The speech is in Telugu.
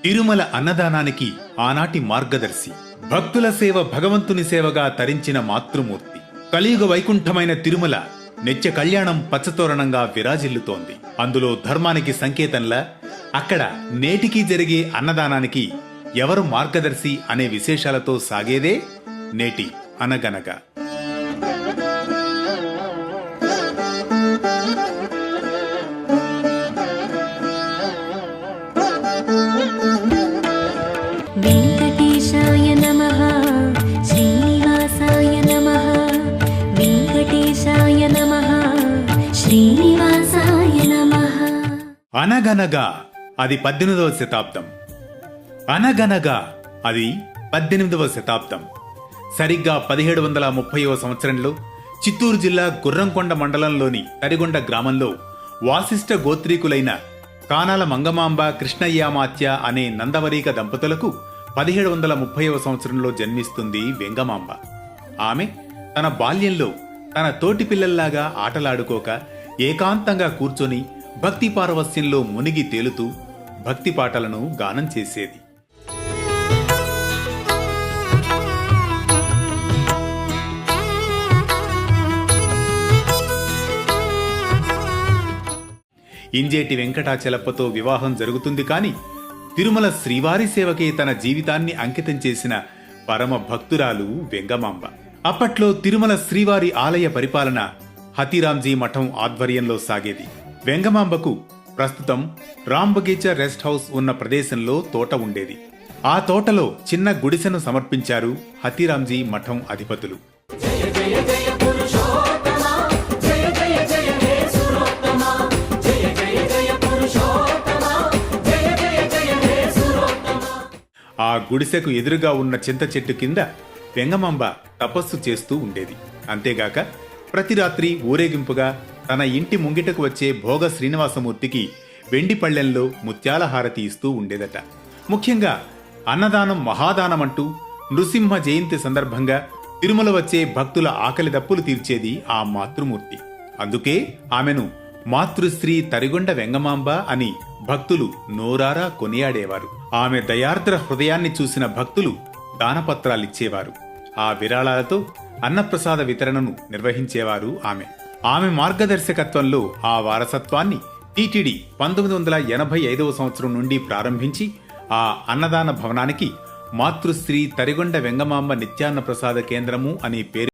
తిరుమల అన్నదానానికి ఆనాటి మార్గదర్శి, భక్తుల సేవ భగవంతుని సేవగా తరించిన మాతృమూర్తి. కలియుగ వైకుంఠమైన తిరుమల నిత్య కళ్యాణం పచ్చతోరణంగా విరాజిల్లుతోంది. అందులో ధర్మానికి సంకేతంలా అక్కడ నేటికి జరిగే అన్నదానానికి ఎవరు మార్గదర్శి అనే విశేషాలతో సాగేదే నేటి అనగనగా. వెంకటేశాయ నమః, శ్రీనివాసాయ నమః. వెంకటేశాయ నమః, శ్రీనివాసాయ నమః. అనగనగా అది 18వ శతాబ్దం. అనగనగా అది 18వ శతాబ్దం. సరిగ్గా 1730వ సంవత్సరంలో చిత్తూరు జిల్లా గుర్రంకొండ మండలంలోని తరిగొండ గ్రామంలో వాసిష్ఠ గోత్రీకులైన కానాల మంగమాంబ కృష్ణయ్యామాత్య అనే నందవరీక దంపతులకు 1730వ సంవత్సరంలో జన్మిస్తుంది వెంగమాంబ. ఆమె తన బాల్యంలో తన తోటి పిల్లల్లాగా ఆటలాడుకోక ఏకాంతంగా కూర్చొని భక్తి పారవస్యంలో మునిగి తేలుతూ భక్తి పాటలను గానం చేసేది. ఇంజేటి వెంకటాచలప్పతో వివాహం జరుగుతుంది. కాని తిరుమల శ్రీవారి సేవకే తన జీవితాన్ని అంకితం చేసిన పరమ భక్తురాలు వెంగమాంబ. అప్పట్లో తిరుమల శ్రీవారి ఆలయ పరిపాలన హతీరాంజీ మఠం ఆధ్వర్యంలో సాగేది. వెంగమాంబకు ప్రస్తుతం రాంబగీచా రెస్ట్ హౌస్ ఉన్న ప్రదేశంలో తోట ఉండేది. ఆ తోటలో చిన్న గుడిసెను సమర్పించారు హతీరాంజీ మఠం అధిపతులు. ఆ గుడిసెకు ఎదురుగా ఉన్న చింత చెట్టు కింద వెంగమాంబ తపస్సు చేస్తూ ఉండేది. అంతేగాక ప్రతి రాత్రి ఊరేగింపుగా తన ఇంటి ముంగిటకు వచ్చే భోగ శ్రీనివాసమూర్తికి వెండి పళ్ళెంలో ముత్యాల హారతి ఇస్తూ ఉండేదట. ముఖ్యంగా అన్నదానం మహాదానమంటూ నృసింహ జయంతి సందర్భంగా తిరుమల వచ్చే భక్తుల ఆకలి దప్పులు తీర్చేది ఆ మాతృమూర్తి. అందుకే ఆమెను మాతృశ్రీ తరిగొండ వెంగమాంబ అని భక్తులు నోరారా కొనియాడేవారు. ఆమె దయార్ద్ర హృదయాన్ని చూసిన భక్తులు దానపత్రాలిచ్చేవారు. ఆ విరాళాలతో అన్నప్రసాద వితరణను నిర్వహించేవారు ఆమె మార్గదర్శకత్వంలో ఆ వారసత్వాన్ని టీటీడీ 1985వ సంవత్సరం నుండి ప్రారంభించి ఆ అన్నదాన భవనానికి మాతృశ్రీ తరిగొండ వెంగమాంబ నిత్యాన్న ప్రసాద కేంద్రము అనే పేరు